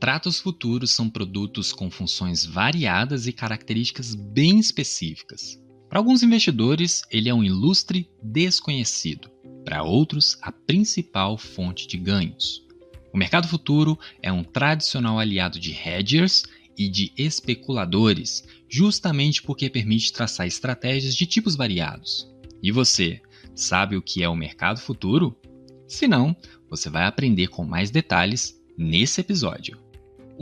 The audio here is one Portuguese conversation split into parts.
Contratos futuros são produtos com funções variadas e características bem específicas. Para alguns investidores, ele é um ilustre desconhecido. Para outros, a principal fonte de ganhos. O mercado futuro é um tradicional aliado de hedgers e de especuladores, justamente porque permite traçar estratégias de tipos variados. E você, sabe o que é o mercado futuro? Se não, você vai aprender com mais detalhes nesse episódio.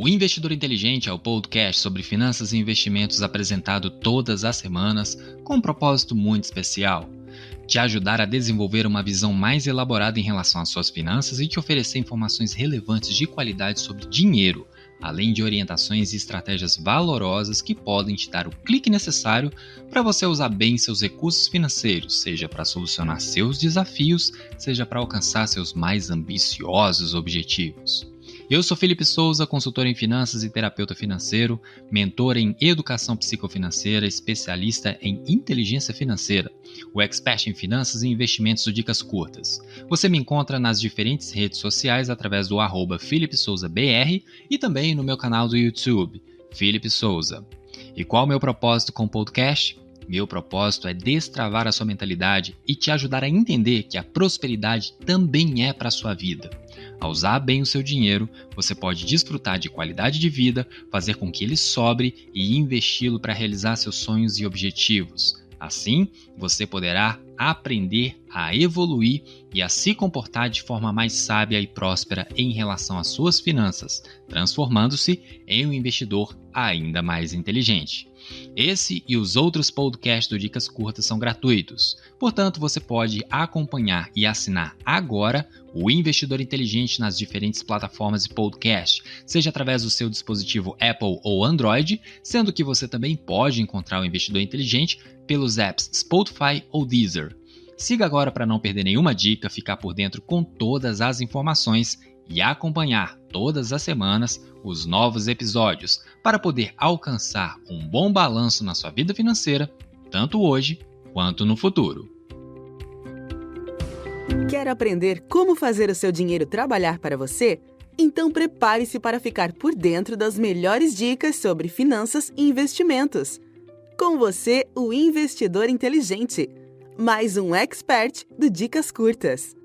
O Investidor Inteligente é o podcast sobre finanças e investimentos apresentado todas as semanas com um propósito muito especial: te ajudar a desenvolver uma visão mais elaborada em relação às suas finanças e te oferecer informações relevantes de qualidade sobre dinheiro, além de orientações e estratégias valorosas que podem te dar o clique necessário para você usar bem seus recursos financeiros, seja para solucionar seus desafios, seja para alcançar seus mais ambiciosos objetivos. Eu sou Felipe Souza, consultor em finanças e terapeuta financeiro, mentor em educação psicofinanceira, especialista em inteligência financeira, o expert em finanças e investimentos do Dicas Curtas. Você me encontra nas diferentes redes sociais através do @FelipeSouzaBR e também no meu canal do YouTube, Felipe Souza. E qual é o meu propósito com o podcast? Meu propósito é destravar a sua mentalidade e te ajudar a entender que a prosperidade também é para a sua vida. Ao usar bem o seu dinheiro, você pode desfrutar de qualidade de vida, fazer com que ele sobre e investi-lo para realizar seus sonhos e objetivos. Assim, você poderá aprender a evoluir e a se comportar de forma mais sábia e próspera em relação às suas finanças, transformando-se em um investidor ainda mais inteligente. Esse e os outros podcasts do Dicas Curtas são gratuitos, portanto você pode acompanhar e assinar agora o Investidor Inteligente nas diferentes plataformas de podcast, seja através do seu dispositivo Apple ou Android, sendo que você também pode encontrar o Investidor Inteligente pelos apps Spotify ou Deezer. Siga agora para não perder nenhuma dica, ficar por dentro com todas as informações e acompanhar todas as semanas os novos episódios para poder alcançar um bom balanço na sua vida financeira, tanto hoje quanto no futuro. Quer aprender como fazer o seu dinheiro trabalhar para você? Então prepare-se para ficar por dentro das melhores dicas sobre finanças e investimentos. Com você, o Investidor Inteligente, mais um expert do Dicas Curtas.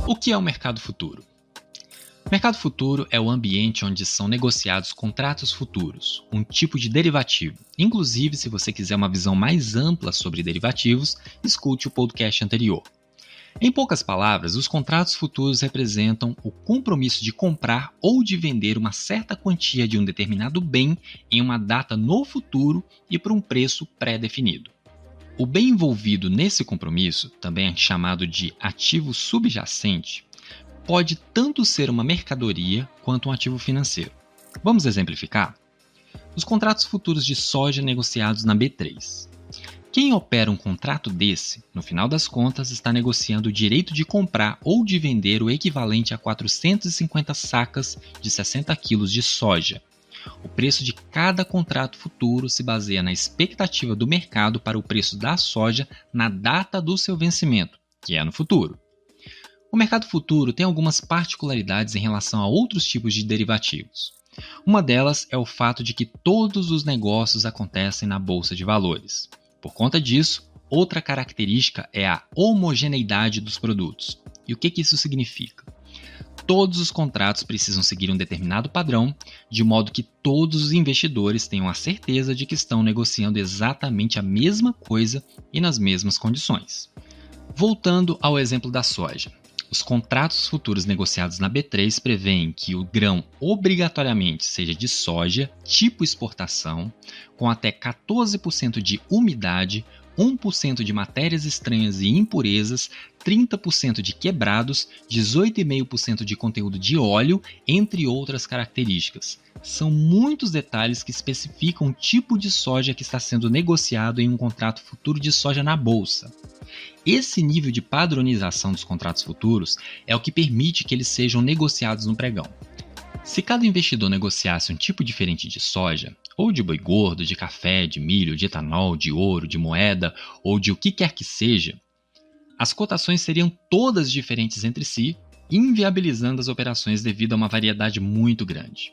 O que é o mercado futuro? O mercado futuro é o ambiente onde são negociados contratos futuros, um tipo de derivativo. Inclusive, se você quiser uma visão mais ampla sobre derivativos, escute o podcast anterior. Em poucas palavras, os contratos futuros representam o compromisso de comprar ou de vender uma certa quantia de um determinado bem em uma data no futuro e por um preço pré-definido. O bem envolvido nesse compromisso, também chamado de ativo subjacente, pode tanto ser uma mercadoria quanto um ativo financeiro. Vamos exemplificar? Os contratos futuros de soja negociados na B3. Quem opera um contrato desse, no final das contas, está negociando o direito de comprar ou de vender o equivalente a 450 sacas de 60 quilos de soja. O preço de cada contrato futuro se baseia na expectativa do mercado para o preço da soja na data do seu vencimento, que é no futuro. O mercado futuro tem algumas particularidades em relação a outros tipos de derivativos. Uma delas é o fato de que todos os negócios acontecem na bolsa de valores. Por conta disso, outra característica é a homogeneidade dos produtos. E o que isso significa? Todos os contratos precisam seguir um determinado padrão, de modo que todos os investidores tenham a certeza de que estão negociando exatamente a mesma coisa e nas mesmas condições. Voltando ao exemplo da soja. Os contratos futuros negociados na B3 prevêem que o grão obrigatoriamente seja de soja, tipo exportação, com até 14% de umidade, 1% de matérias estranhas e impurezas, 30% de quebrados, 18,5% de conteúdo de óleo, entre outras características, são muitos detalhes que especificam o tipo de soja que está sendo negociado em um contrato futuro de soja na bolsa. Esse nível de padronização dos contratos futuros é o que permite que eles sejam negociados no pregão. Se cada investidor negociasse um tipo diferente de soja, ou de boi gordo, de café, de milho, de etanol, de ouro, de moeda ou de o que quer que seja, as cotações seriam todas diferentes entre si, inviabilizando as operações devido a uma variedade muito grande.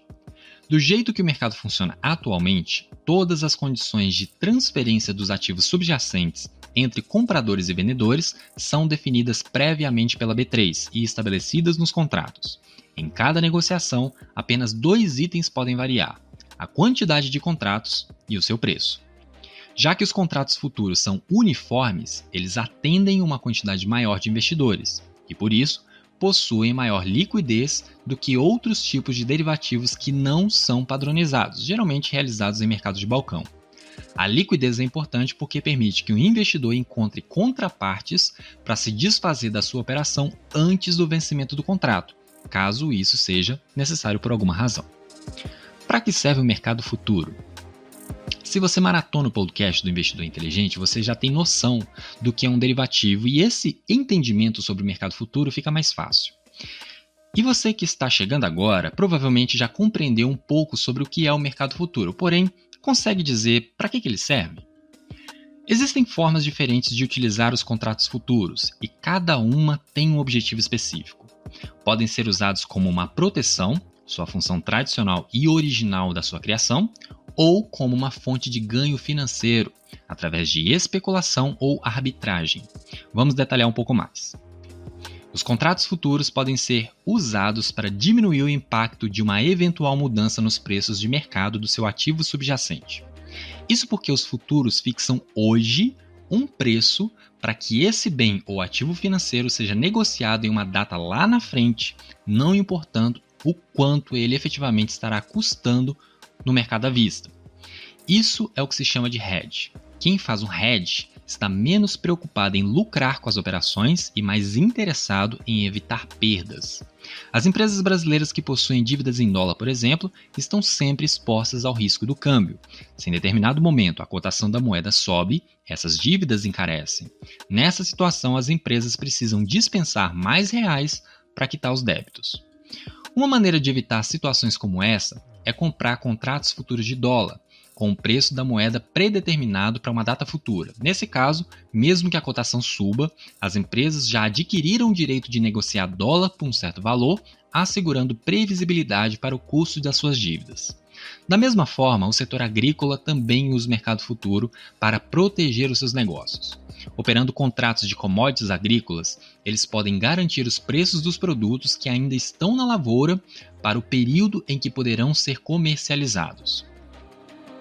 Do jeito que o mercado funciona atualmente, todas as condições de transferência dos ativos subjacentes entre compradores e vendedores são definidas previamente pela B3 e estabelecidas nos contratos. Em cada negociação, apenas 2 itens podem variar: a quantidade de contratos e o seu preço. Já que os contratos futuros são uniformes, eles atendem uma quantidade maior de investidores e, por isso, possuem maior liquidez do que outros tipos de derivativos que não são padronizados, geralmente realizados em mercados de balcão. A liquidez é importante porque permite que o investidor encontre contrapartes para se desfazer da sua operação antes do vencimento do contrato, caso isso seja necessário por alguma razão. Para que serve o mercado futuro? Se você maratona o podcast do Investidor Inteligente, você já tem noção do que é um derivativo e esse entendimento sobre o mercado futuro fica mais fácil. E você que está chegando agora, provavelmente já compreendeu um pouco sobre o que é o mercado futuro, porém, consegue dizer para que ele serve? Existem formas diferentes de utilizar os contratos futuros e cada uma tem um objetivo específico. Podem ser usados como uma proteção, sua função tradicional e original da sua criação, ou como uma fonte de ganho financeiro, através de especulação ou arbitragem. Vamos detalhar um pouco mais. Os contratos futuros podem ser usados para diminuir o impacto de uma eventual mudança nos preços de mercado do seu ativo subjacente. Isso porque os futuros fixam hoje um preço para que esse bem ou ativo financeiro seja negociado em uma data lá na frente, não importando o quanto ele efetivamente estará custando no mercado à vista. Isso é o que se chama de hedge. Quem faz um hedge está menos preocupado em lucrar com as operações e mais interessado em evitar perdas. As empresas brasileiras que possuem dívidas em dólar, por exemplo, estão sempre expostas ao risco do câmbio. Se em determinado momento a cotação da moeda sobe, essas dívidas encarecem. Nessa situação, as empresas precisam dispensar mais reais para quitar os débitos. Uma maneira de evitar situações como essa é comprar contratos futuros de dólar, com o preço da moeda predeterminado para uma data futura. Nesse caso, mesmo que a cotação suba, as empresas já adquiriram o direito de negociar dólar por um certo valor, assegurando previsibilidade para o custo das suas dívidas. Da mesma forma, o setor agrícola também usa o mercado futuro para proteger os seus negócios. Operando contratos de commodities agrícolas, eles podem garantir os preços dos produtos que ainda estão na lavoura para o período em que poderão ser comercializados.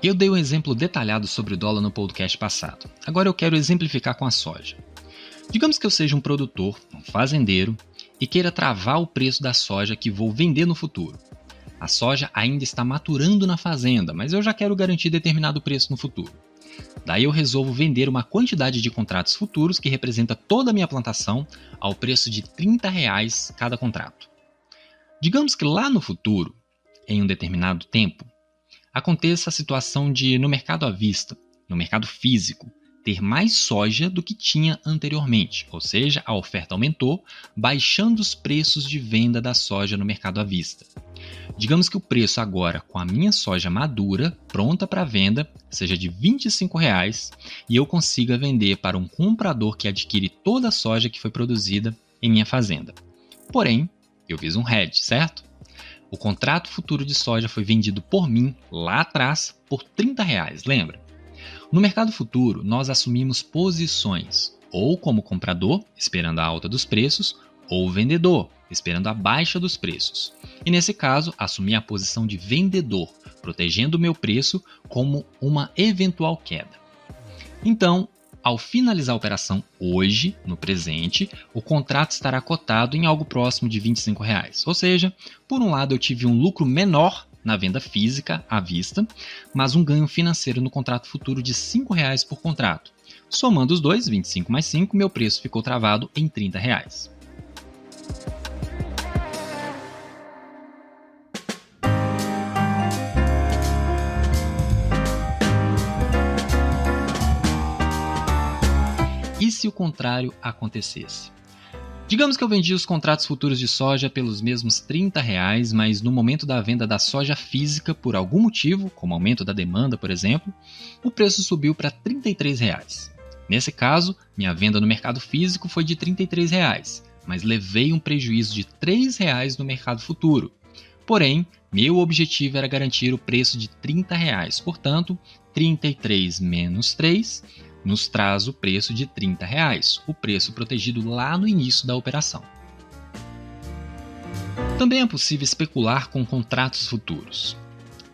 Eu dei um exemplo detalhado sobre o dólar no podcast passado. Agora eu quero exemplificar com a soja. Digamos que eu seja um produtor, um fazendeiro, e queira travar o preço da soja que vou vender no futuro. A soja ainda está maturando na fazenda, mas eu já quero garantir determinado preço no futuro. Daí eu resolvo vender uma quantidade de contratos futuros que representa toda a minha plantação ao preço de R$30 cada contrato. Digamos que lá no futuro, em um determinado tempo, aconteça a situação de, no mercado à vista, no mercado físico, ter mais soja do que tinha anteriormente, ou seja, a oferta aumentou, baixando os preços de venda da soja no mercado à vista. Digamos que o preço agora, com a minha soja madura, pronta para venda, seja de R$25 e eu consiga vender para um comprador que adquire toda a soja que foi produzida em minha fazenda. Porém, eu fiz um hedge, certo? O contrato futuro de soja foi vendido por mim, lá atrás, por R$30, lembra? No mercado futuro, nós assumimos posições, ou como comprador, esperando a alta dos preços, ou vendedor, esperando a baixa dos preços. E nesse caso, assumi a posição de vendedor, protegendo o meu preço como uma eventual queda. Então, ao finalizar a operação hoje, no presente, o contrato estará cotado em algo próximo de R$25. Ou seja, por um lado eu tive um lucro menor na venda física à vista, mas um ganho financeiro no contrato futuro de R$5 por contrato. Somando os dois, 25 mais 5, meu preço ficou travado em R$30. E se o contrário acontecesse? Digamos que eu vendi os contratos futuros de soja pelos mesmos R$30, mas no momento da venda da soja física, por algum motivo, como aumento da demanda, por exemplo, o preço subiu para R$33. Nesse caso, minha venda no mercado físico foi de R$33, mas levei um prejuízo de R$3 no mercado futuro. Porém, meu objetivo era garantir o preço de R$30, portanto, 33 menos 3 nos traz o preço de R$30, o preço protegido lá no início da operação. Também é possível especular com contratos futuros.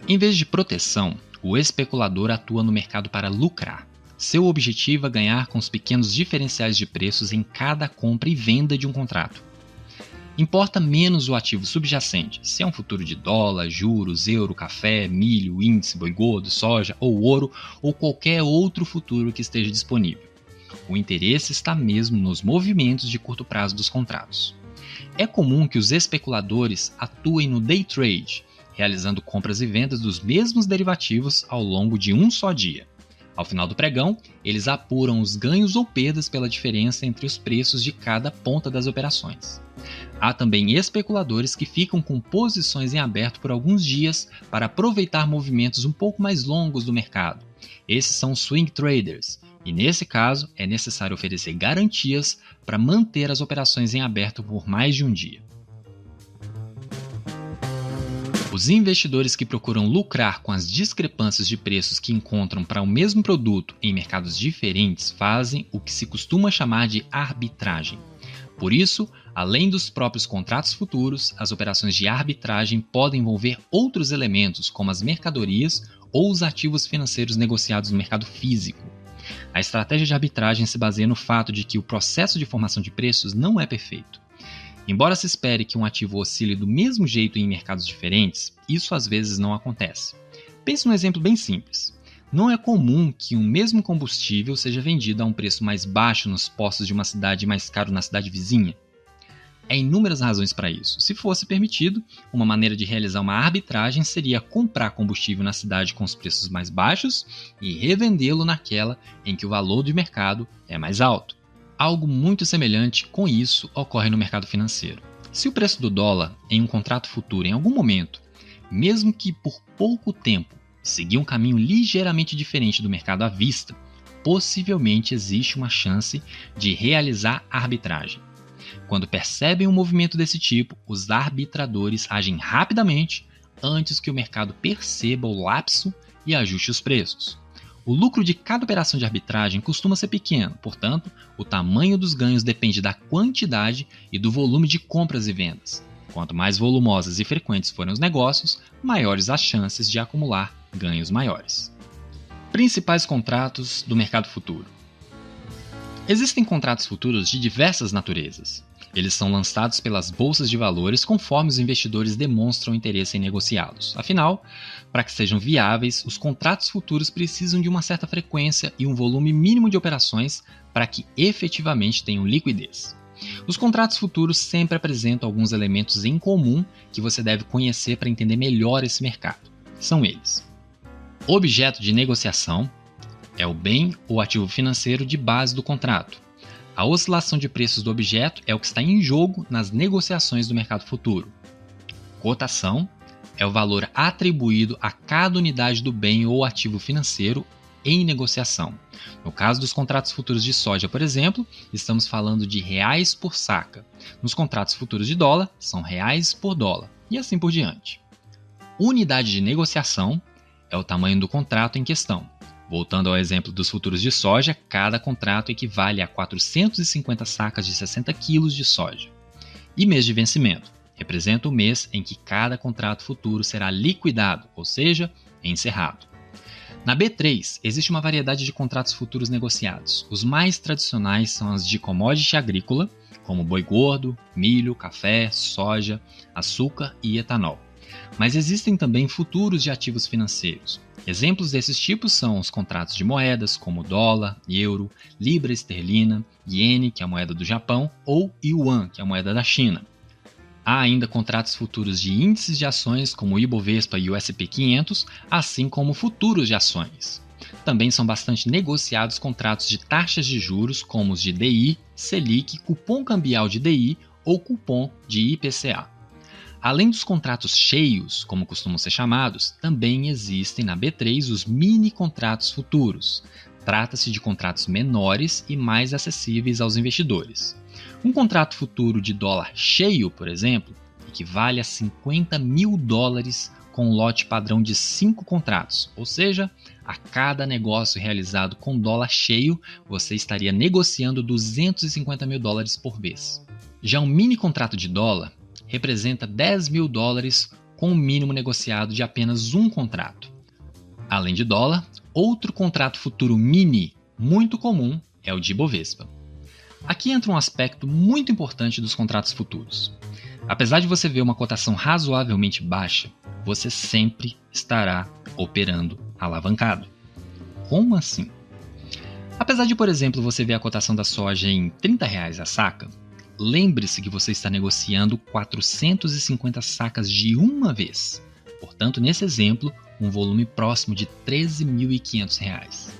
Em vez de proteção, o especulador atua no mercado para lucrar. Seu objetivo é ganhar com os pequenos diferenciais de preços em cada compra e venda de um contrato. Importa menos o ativo subjacente, se é um futuro de dólar, juros, euro, café, milho, índice, boi gordo, soja ou ouro ou qualquer outro futuro que esteja disponível. O interesse está mesmo nos movimentos de curto prazo dos contratos. É comum que os especuladores atuem no day trade, realizando compras e vendas dos mesmos derivativos ao longo de um só dia. Ao final do pregão, eles apuram os ganhos ou perdas pela diferença entre os preços de cada ponta das operações. Há também especuladores que ficam com posições em aberto por alguns dias para aproveitar movimentos um pouco mais longos do mercado. Esses são swing traders, e nesse caso é necessário oferecer garantias para manter as operações em aberto por mais de um dia. Os investidores que procuram lucrar com as discrepâncias de preços que encontram para o mesmo produto em mercados diferentes fazem o que se costuma chamar de arbitragem. Por isso, além dos próprios contratos futuros, as operações de arbitragem podem envolver outros elementos, como as mercadorias ou os ativos financeiros negociados no mercado físico. A estratégia de arbitragem se baseia no fato de que o processo de formação de preços não é perfeito. Embora se espere que um ativo oscile do mesmo jeito em mercados diferentes, isso às vezes não acontece. Pense num exemplo bem simples. Não é comum que um mesmo combustível seja vendido a um preço mais baixo nos postos de uma cidade e mais caro na cidade vizinha. Há inúmeras razões para isso. Se fosse permitido, uma maneira de realizar uma arbitragem seria comprar combustível na cidade com os preços mais baixos e revendê-lo naquela em que o valor de mercado é mais alto. Algo muito semelhante com isso ocorre no mercado financeiro. Se o preço do dólar em um contrato futuro em algum momento, mesmo que por pouco tempo, seguir um caminho ligeiramente diferente do mercado à vista, possivelmente existe uma chance de realizar arbitragem. Quando percebem um movimento desse tipo, os arbitradores agem rapidamente antes que o mercado perceba o lapso e ajuste os preços. O lucro de cada operação de arbitragem costuma ser pequeno, portanto, o tamanho dos ganhos depende da quantidade e do volume de compras e vendas. Quanto mais volumosas e frequentes forem os negócios, maiores as chances de acumular ganhos maiores. Principais contratos do mercado futuro. Existem contratos futuros de diversas naturezas. Eles são lançados pelas bolsas de valores conforme os investidores demonstram interesse em negociá-los. Afinal, para que sejam viáveis, os contratos futuros precisam de uma certa frequência e um volume mínimo de operações para que efetivamente tenham liquidez. Os contratos futuros sempre apresentam alguns elementos em comum que você deve conhecer para entender melhor esse mercado. São eles: objeto de negociação é o bem ou ativo financeiro de base do contrato. A oscilação de preços do objeto é o que está em jogo nas negociações do mercado futuro. Cotação é o valor atribuído a cada unidade do bem ou ativo financeiro em negociação. No caso dos contratos futuros de soja, por exemplo, estamos falando de reais por saca. Nos contratos futuros de dólar, são reais por dólar, e assim por diante. Unidade de negociação é o tamanho do contrato em questão. Voltando ao exemplo dos futuros de soja, cada contrato equivale a 450 sacas de 60 kg de soja. E mês de vencimento representa o mês em que cada contrato futuro será liquidado, ou seja, encerrado. Na B3, existe uma variedade de contratos futuros negociados. Os mais tradicionais são as de commodity agrícola, como boi gordo, milho, café, soja, açúcar e etanol. Mas existem também futuros de ativos financeiros. Exemplos desses tipos são os contratos de moedas, como dólar, euro, libra esterlina, iene, que é a moeda do Japão, ou yuan, que é a moeda da China. Há ainda contratos futuros de índices de ações, como o Ibovespa e o S&P 500, assim como futuros de ações. Também são bastante negociados contratos de taxas de juros, como os de DI, Selic, cupom cambial de DI ou cupom de IPCA. Além dos contratos cheios, como costumam ser chamados, também existem na B3 os mini contratos futuros. Trata-se de contratos menores e mais acessíveis aos investidores. Um contrato futuro de dólar cheio, por exemplo, equivale a $50 mil com um lote padrão de 5 contratos, ou seja, a cada negócio realizado com dólar cheio, você estaria negociando $250 mil por vez. Já um mini contrato de dólar representa $10 mil com o mínimo negociado de apenas um contrato. Além de dólar, outro contrato futuro mini muito comum é o de Ibovespa. Aqui entra um aspecto muito importante dos contratos futuros. Apesar de você ver uma cotação razoavelmente baixa, você sempre estará operando alavancado. Como assim? Apesar de, por exemplo, você ver a cotação da soja em R$30 a saca, lembre-se que você está negociando 450 sacas de uma vez. Portanto, nesse exemplo, um volume próximo de R$13.500.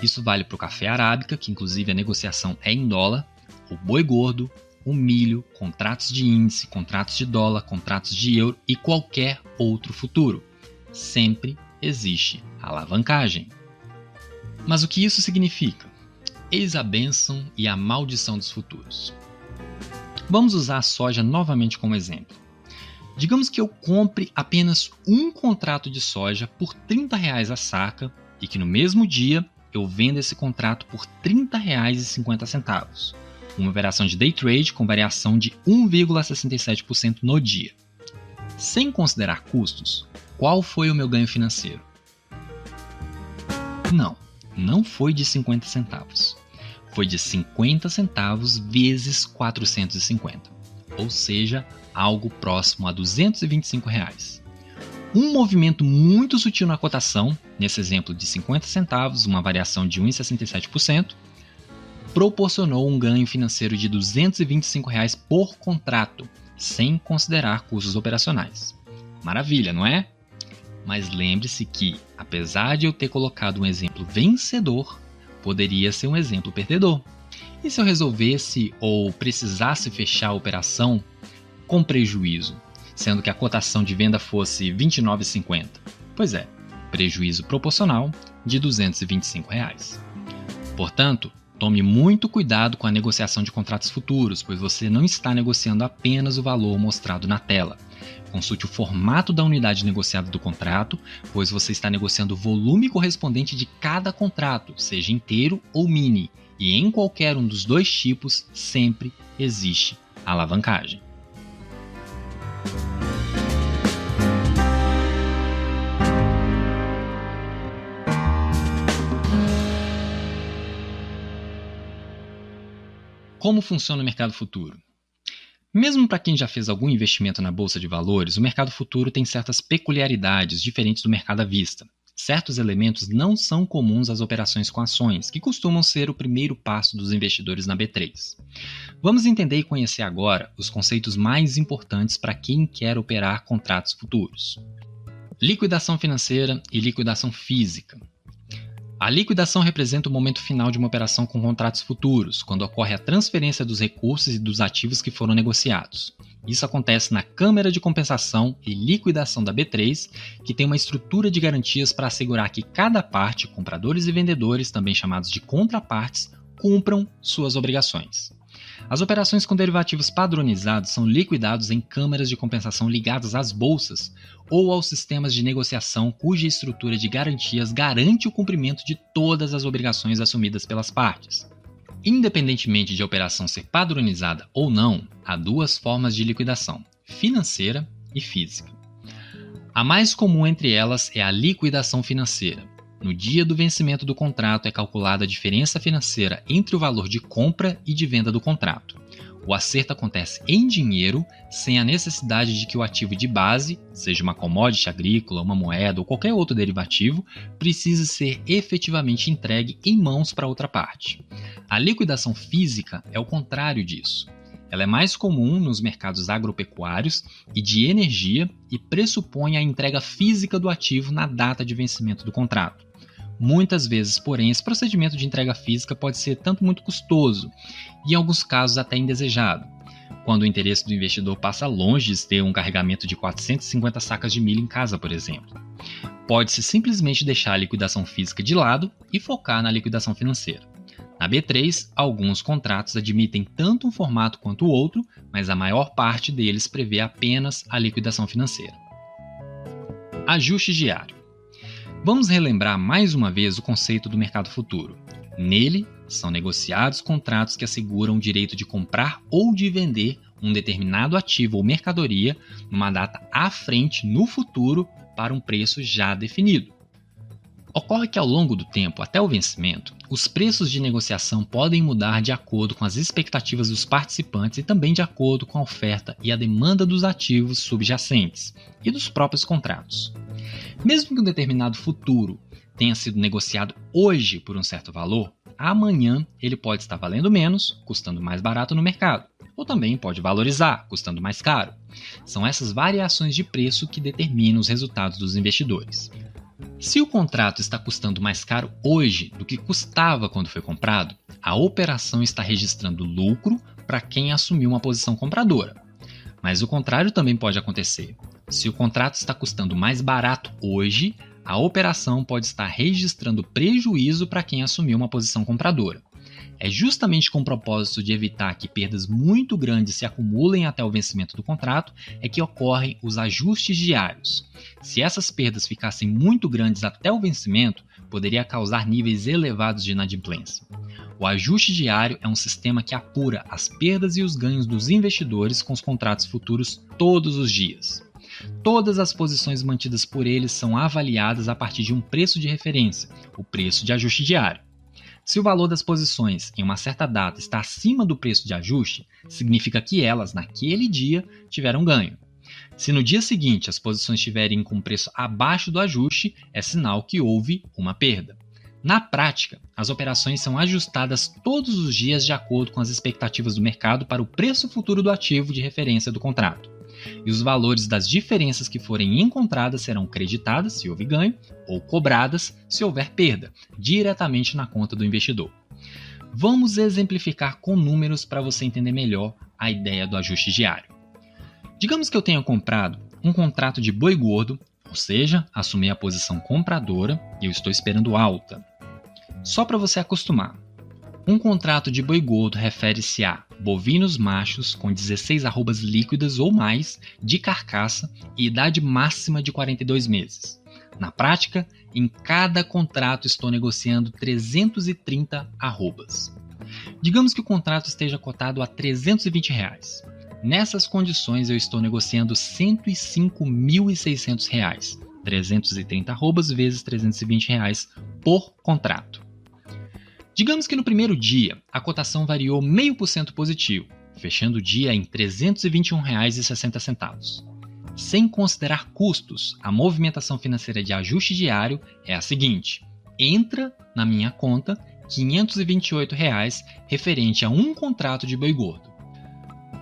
Isso vale para o café arábica, que inclusive a negociação é em dólar, o boi gordo, o milho, contratos de índice, contratos de dólar, contratos de euro e qualquer outro futuro. Sempre existe alavancagem. Mas o que isso significa? Eis a bênção e a maldição dos futuros. Vamos usar a soja novamente como exemplo. Digamos que eu compre apenas um contrato de soja por R$30 a saca e que no mesmo dia eu venda esse contrato por R$30,50. Uma operação de day trade com variação de 1,67% no dia. Sem considerar custos, qual foi o meu ganho financeiro? Não foi de 50 centavos. Foi de 50 centavos vezes 450, ou seja, algo próximo a R$225. Um movimento muito sutil na cotação, nesse exemplo de 50 centavos, uma variação de 1,67%, proporcionou um ganho financeiro de R$225 por contrato, sem considerar custos operacionais. Maravilha, não é? Mas lembre-se que, apesar de eu ter colocado um exemplo vencedor, poderia ser um exemplo perdedor. E se eu resolvesse ou precisasse fechar a operação com prejuízo, sendo que a cotação de venda fosse R$29,50? Pois é, prejuízo proporcional de R$225. Portanto, tome muito cuidado com a negociação de contratos futuros, pois você não está negociando apenas o valor mostrado na tela. Consulte o formato da unidade negociada do contrato, pois você está negociando o volume correspondente de cada contrato, seja inteiro ou mini, e em qualquer um dos dois tipos sempre existe alavancagem. Como funciona o mercado futuro? Mesmo para quem já fez algum investimento na bolsa de valores, o mercado futuro tem certas peculiaridades diferentes do mercado à vista. Certos elementos não são comuns às operações com ações, que costumam ser o primeiro passo dos investidores na B3. Vamos entender e conhecer agora os conceitos mais importantes para quem quer operar contratos futuros. Liquidação financeira e liquidação física. A liquidação representa o momento final de uma operação com contratos futuros, quando ocorre a transferência dos recursos e dos ativos que foram negociados. Isso acontece na Câmara de Compensação e Liquidação da B3, que tem uma estrutura de garantias para assegurar que cada parte, compradores e vendedores, também chamados de contrapartes, cumpram suas obrigações. As operações com derivativos padronizados são liquidados em câmaras de compensação ligadas às bolsas ou aos sistemas de negociação cuja estrutura de garantias garante o cumprimento de todas as obrigações assumidas pelas partes. Independentemente de a operação ser padronizada ou não, há duas formas de liquidação: financeira e física. A mais comum entre elas é a liquidação financeira. No dia do vencimento do contrato é calculada a diferença financeira entre o valor de compra e de venda do contrato. O acerto acontece em dinheiro, sem a necessidade de que o ativo de base, seja uma commodity agrícola, uma moeda ou qualquer outro derivativo, precise ser efetivamente entregue em mãos para outra parte. A liquidação física é o contrário disso. Ela é mais comum nos mercados agropecuários e de energia e pressupõe a entrega física do ativo na data de vencimento do contrato. Muitas vezes, porém, esse procedimento de entrega física pode ser tanto muito custoso e, em alguns casos, até indesejado, quando o interesse do investidor passa longe de ter um carregamento de 450 sacas de milho em casa, por exemplo. Pode-se simplesmente deixar a liquidação física de lado e focar na liquidação financeira. Na B3, alguns contratos admitem tanto um formato quanto o outro, mas a maior parte deles prevê apenas a liquidação financeira. Ajuste diário. Vamos relembrar mais uma vez o conceito do mercado futuro. Nele, são negociados contratos que asseguram o direito de comprar ou de vender um determinado ativo ou mercadoria numa data à frente no futuro para um preço já definido. Ocorre que ao longo do tempo, até o vencimento, os preços de negociação podem mudar de acordo com as expectativas dos participantes e também de acordo com a oferta e a demanda dos ativos subjacentes e dos próprios contratos. Mesmo que um determinado futuro tenha sido negociado hoje por um certo valor, amanhã ele pode estar valendo menos, custando mais barato no mercado, ou também pode valorizar, custando mais caro. São essas variações de preço que determinam os resultados dos investidores. Se o contrato está custando mais caro hoje do que custava quando foi comprado, a operação está registrando lucro para quem assumiu uma posição compradora. Mas o contrário também pode acontecer. Se o contrato está custando mais barato hoje, a operação pode estar registrando prejuízo para quem assumiu uma posição compradora. É justamente com o propósito de evitar que perdas muito grandes se acumulem até o vencimento do contrato é que ocorrem os ajustes diários. Se essas perdas ficassem muito grandes até o vencimento, poderia causar níveis elevados de inadimplência. O ajuste diário é um sistema que apura as perdas e os ganhos dos investidores com os contratos futuros todos os dias. Todas as posições mantidas por eles são avaliadas a partir de um preço de referência, o preço de ajuste diário. Se o valor das posições em uma certa data está acima do preço de ajuste, significa que elas, naquele dia, tiveram ganho. Se no dia seguinte as posições estiverem com preço abaixo do ajuste, é sinal que houve uma perda. Na prática, as operações são ajustadas todos os dias de acordo com as expectativas do mercado para o preço futuro do ativo de referência do contrato. E os valores das diferenças que forem encontradas serão creditadas, se houve ganho, ou cobradas, se houver perda, diretamente na conta do investidor. Vamos exemplificar com números para você entender melhor a ideia do ajuste diário. Digamos que eu tenha comprado um contrato de boi gordo, ou seja, assumi a posição compradora e eu estou esperando alta. Só para você acostumar. Um contrato de boi gordo refere-se a bovinos machos com 16 arrobas líquidas ou mais de carcaça e idade máxima de 42 meses. Na prática, em cada contrato estou negociando 330 arrobas. Digamos que o contrato esteja cotado a R$ 320. Nessas condições eu estou negociando R$ 105.600, 330 arrobas vezes R$ 320 por contrato. Digamos que no primeiro dia, a cotação variou 0,5% positivo, fechando o dia em R$ 321,60. Sem considerar custos, a movimentação financeira de ajuste diário é a seguinte: entra na minha conta R$ 528 referente a um contrato de boi gordo.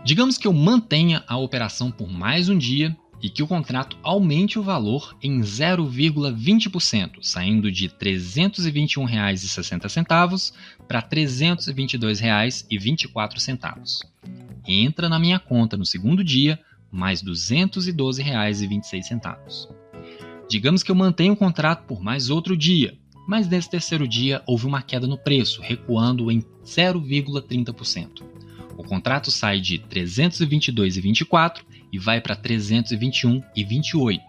Digamos que eu mantenha a operação por mais um dia e que o contrato aumente o valor em 0,20%, saindo de R$ 321,60 para R$ 322,24. Entra na minha conta no segundo dia mais R$ 212,26. Digamos que eu mantenha o contrato por mais outro dia, mas nesse terceiro dia houve uma queda no preço, recuando em 0,30%. O contrato sai de R$ 322,24 e vai para R$ 321,28.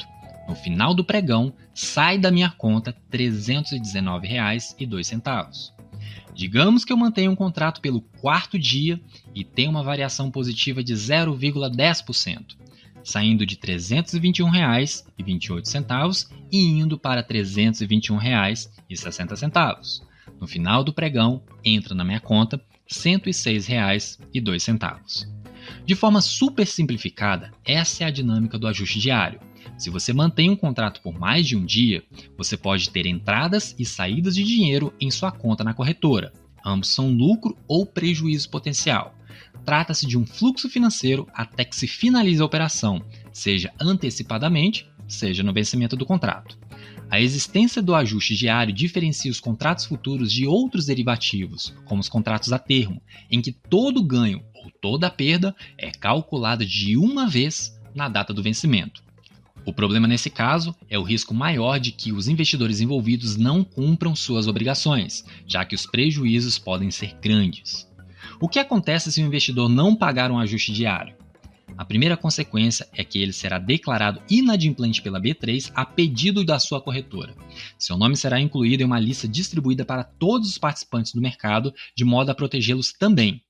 No final do pregão, sai da minha conta R$ 319,02. Digamos que eu mantenha um contrato pelo quarto dia e tenha uma variação positiva de 0,10%, saindo de R$ 321,28 e indo para R$ 321,60. No final do pregão, entra na minha conta R$ 106,02. De forma super simplificada, essa é a dinâmica do ajuste diário. Se você mantém um contrato por mais de um dia, você pode ter entradas e saídas de dinheiro em sua conta na corretora. Ambos são lucro ou prejuízo potencial. Trata-se de um fluxo financeiro até que se finalize a operação, seja antecipadamente, seja no vencimento do contrato. A existência do ajuste diário diferencia os contratos futuros de outros derivativos, como os contratos a termo, em que todo ganho ou toda perda é calculada de uma vez na data do vencimento. O problema nesse caso é o risco maior de que os investidores envolvidos não cumpram suas obrigações, já que os prejuízos podem ser grandes. O que acontece se o investidor não pagar um ajuste diário? A primeira consequência é que ele será declarado inadimplente pela B3 a pedido da sua corretora. Seu nome será incluído em uma lista distribuída para todos os participantes do mercado, de modo a protegê-los também.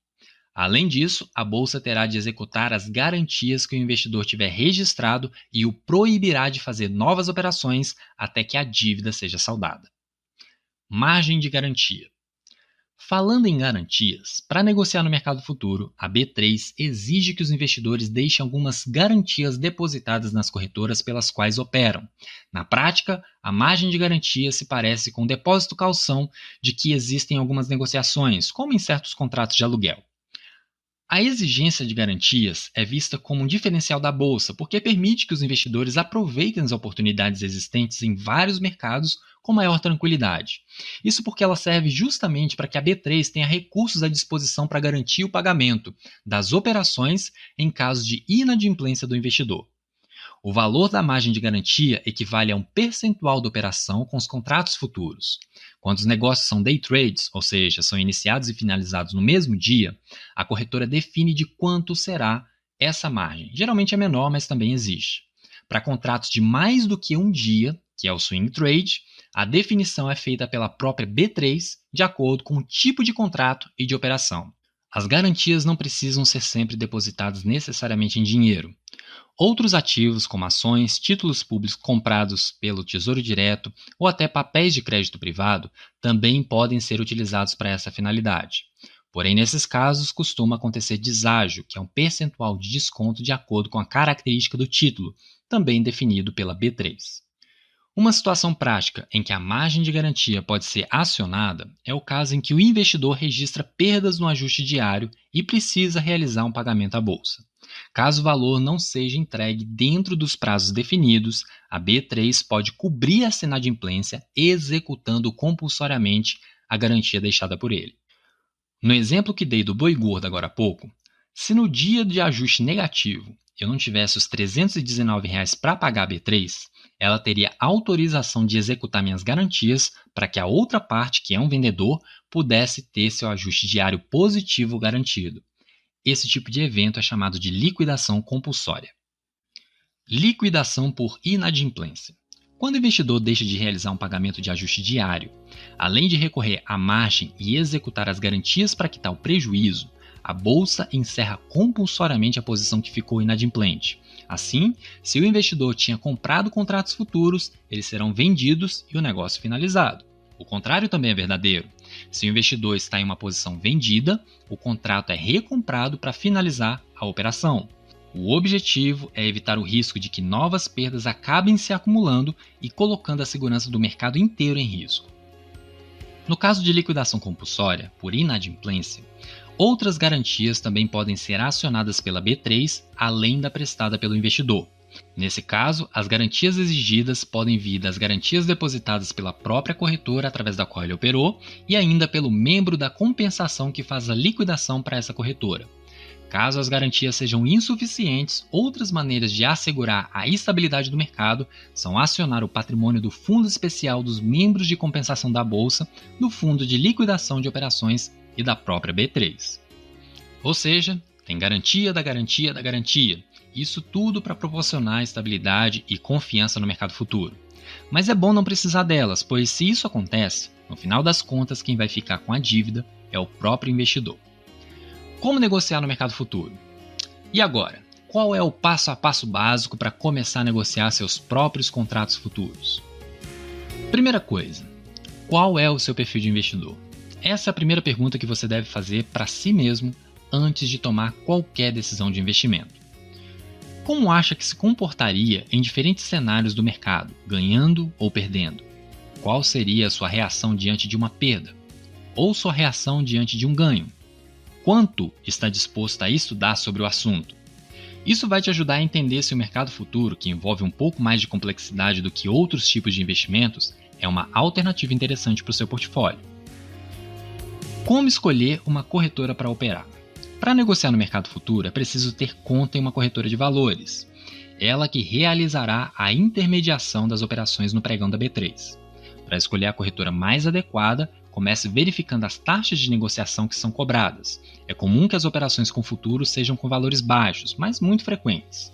Além disso, a bolsa terá de executar as garantias que o investidor tiver registrado e o proibirá de fazer novas operações até que a dívida seja saldada. Margem de garantia. Falando em garantias, para negociar no mercado futuro, a B3 exige que os investidores deixem algumas garantias depositadas nas corretoras pelas quais operam. Na prática, a margem de garantia se parece com o depósito calção de que existem algumas negociações, como em certos contratos de aluguel. A exigência de garantias é vista como um diferencial da bolsa, porque permite que os investidores aproveitem as oportunidades existentes em vários mercados com maior tranquilidade. Isso porque ela serve justamente para que a B3 tenha recursos à disposição para garantir o pagamento das operações em caso de inadimplência do investidor. O valor da margem de garantia equivale a um percentual da operação com os contratos futuros. Quando os negócios são day trades, ou seja, são iniciados e finalizados no mesmo dia, a corretora define de quanto será essa margem. Geralmente é menor, mas também existe. Para contratos de mais do que um dia, que é o swing trade, a definição é feita pela própria B3 de acordo com o tipo de contrato e de operação. As garantias não precisam ser sempre depositadas necessariamente em dinheiro. Outros ativos, como ações, títulos públicos comprados pelo Tesouro Direto ou até papéis de crédito privado, também podem ser utilizados para essa finalidade. Porém, nesses casos, costuma acontecer deságio, que é um percentual de desconto de acordo com a característica do título, também definido pela B3. Uma situação prática em que a margem de garantia pode ser acionada é o caso em que o investidor registra perdas no ajuste diário e precisa realizar um pagamento à bolsa. Caso o valor não seja entregue dentro dos prazos definidos, a B3 pode cobrir essa inadimplência executando compulsoriamente a garantia deixada por ele. No exemplo que dei do boi gordo agora há pouco, se no dia de ajuste negativo eu não tivesse os R$ 319 para pagar a B3, ela teria autorização de executar minhas garantias para que a outra parte, que é um vendedor, pudesse ter seu ajuste diário positivo garantido. Esse tipo de evento é chamado de liquidação compulsória. Liquidação por inadimplência. Quando o investidor deixa de realizar um pagamento de ajuste diário, além de recorrer à margem e executar as garantias para quitar o prejuízo, a bolsa encerra compulsoriamente a posição que ficou inadimplente. Assim, se o investidor tinha comprado contratos futuros, eles serão vendidos e o negócio finalizado. O contrário também é verdadeiro. Se o investidor está em uma posição vendida, o contrato é recomprado para finalizar a operação. O objetivo é evitar o risco de que novas perdas acabem se acumulando e colocando a segurança do mercado inteiro em risco. No caso de liquidação compulsória por inadimplência, outras garantias também podem ser acionadas pela B3, além da prestada pelo investidor. Nesse caso, as garantias exigidas podem vir das garantias depositadas pela própria corretora através da qual ele operou e ainda pelo membro da compensação que faz a liquidação para essa corretora. Caso as garantias sejam insuficientes, outras maneiras de assegurar a estabilidade do mercado são acionar o patrimônio do Fundo Especial dos Membros de Compensação da Bolsa, do Fundo de Liquidação de Operações e da própria B3. Ou seja, tem garantia da garantia da garantia. Isso tudo para proporcionar estabilidade e confiança no mercado futuro. Mas é bom não precisar delas, pois se isso acontece, no final das contas quem vai ficar com a dívida é o próprio investidor. Como negociar no mercado futuro? E agora, qual é o passo a passo básico para começar a negociar seus próprios contratos futuros? Primeira coisa, qual é o seu perfil de investidor? Essa é a primeira pergunta que você deve fazer para si mesmo antes de tomar qualquer decisão de investimento. Como acha que se comportaria em diferentes cenários do mercado, ganhando ou perdendo? Qual seria a sua reação diante de uma perda? Ou sua reação diante de um ganho? Quanto está disposto a estudar sobre o assunto? Isso vai te ajudar a entender se o mercado futuro, que envolve um pouco mais de complexidade do que outros tipos de investimentos, é uma alternativa interessante para o seu portfólio. Como escolher uma corretora para operar? Para negociar no mercado futuro, é preciso ter conta em uma corretora de valores. Ela que realizará a intermediação das operações no pregão da B3. Para escolher a corretora mais adequada, comece verificando as taxas de negociação que são cobradas. É comum que as operações com futuro sejam com valores baixos, mas muito frequentes.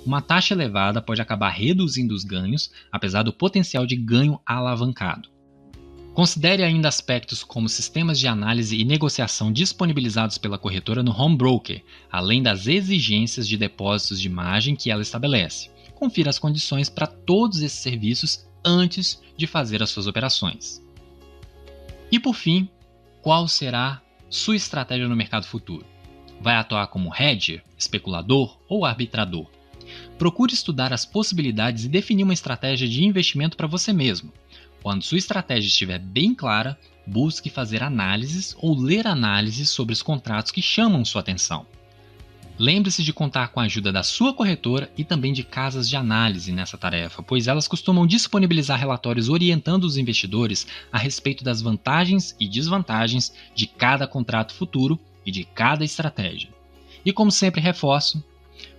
Uma taxa elevada pode acabar reduzindo os ganhos, apesar do potencial de ganho alavancado. Considere ainda aspectos como sistemas de análise e negociação disponibilizados pela corretora no home broker, além das exigências de depósitos de margem que ela estabelece. Confira as condições para todos esses serviços antes de fazer as suas operações. E por fim, qual será sua estratégia no mercado futuro? Vai atuar como hedger, especulador ou arbitrador? Procure estudar as possibilidades e definir uma estratégia de investimento para você mesmo. Quando sua estratégia estiver bem clara, busque fazer análises ou ler análises sobre os contratos que chamam sua atenção. Lembre-se de contar com a ajuda da sua corretora e também de casas de análise nessa tarefa, pois elas costumam disponibilizar relatórios orientando os investidores a respeito das vantagens e desvantagens de cada contrato futuro e de cada estratégia. E como sempre reforço,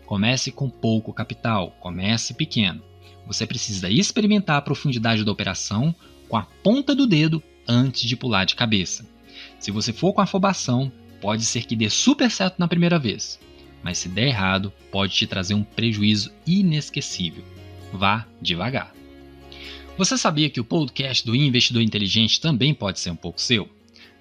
comece com pouco capital, comece pequeno. Você precisa experimentar a profundidade da operação com a ponta do dedo antes de pular de cabeça. Se você for com afobação, pode ser que dê super certo na primeira vez, mas se der errado, pode te trazer um prejuízo inesquecível. Vá devagar. Você sabia que o podcast do Investidor Inteligente também pode ser um pouco seu?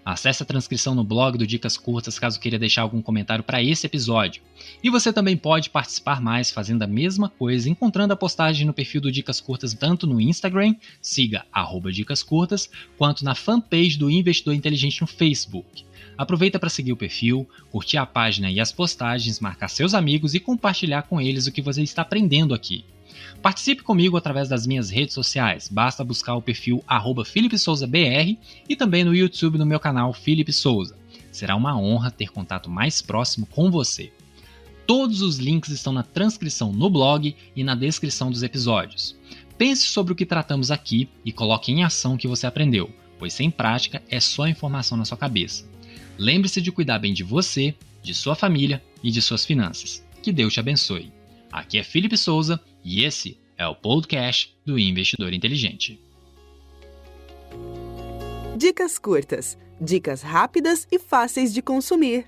Acesse a transcrição no blog do Dicas Curtas caso queira deixar algum comentário para esse episódio. E você também pode participar mais fazendo a mesma coisa, encontrando a postagem no perfil do Dicas Curtas tanto no Instagram, siga @Dicas Curtas, quanto na fanpage do Investidor Inteligente no Facebook. Aproveita para seguir o perfil, curtir a página e as postagens, marcar seus amigos e compartilhar com eles o que você está aprendendo aqui. Participe comigo através das minhas redes sociais, basta buscar o perfil @FelipeSouzaBR e também no YouTube no meu canal Felipe Souza. Será uma honra ter contato mais próximo com você. Todos os links estão na transcrição no blog e na descrição dos episódios. Pense sobre o que tratamos aqui e coloque em ação o que você aprendeu, pois sem prática é só informação na sua cabeça. Lembre-se de cuidar bem de você, de sua família e de suas finanças. Que Deus te abençoe. Aqui é Felipe Souza e esse é o podcast do Investidor Inteligente. Dicas curtas, dicas rápidas e fáceis de consumir.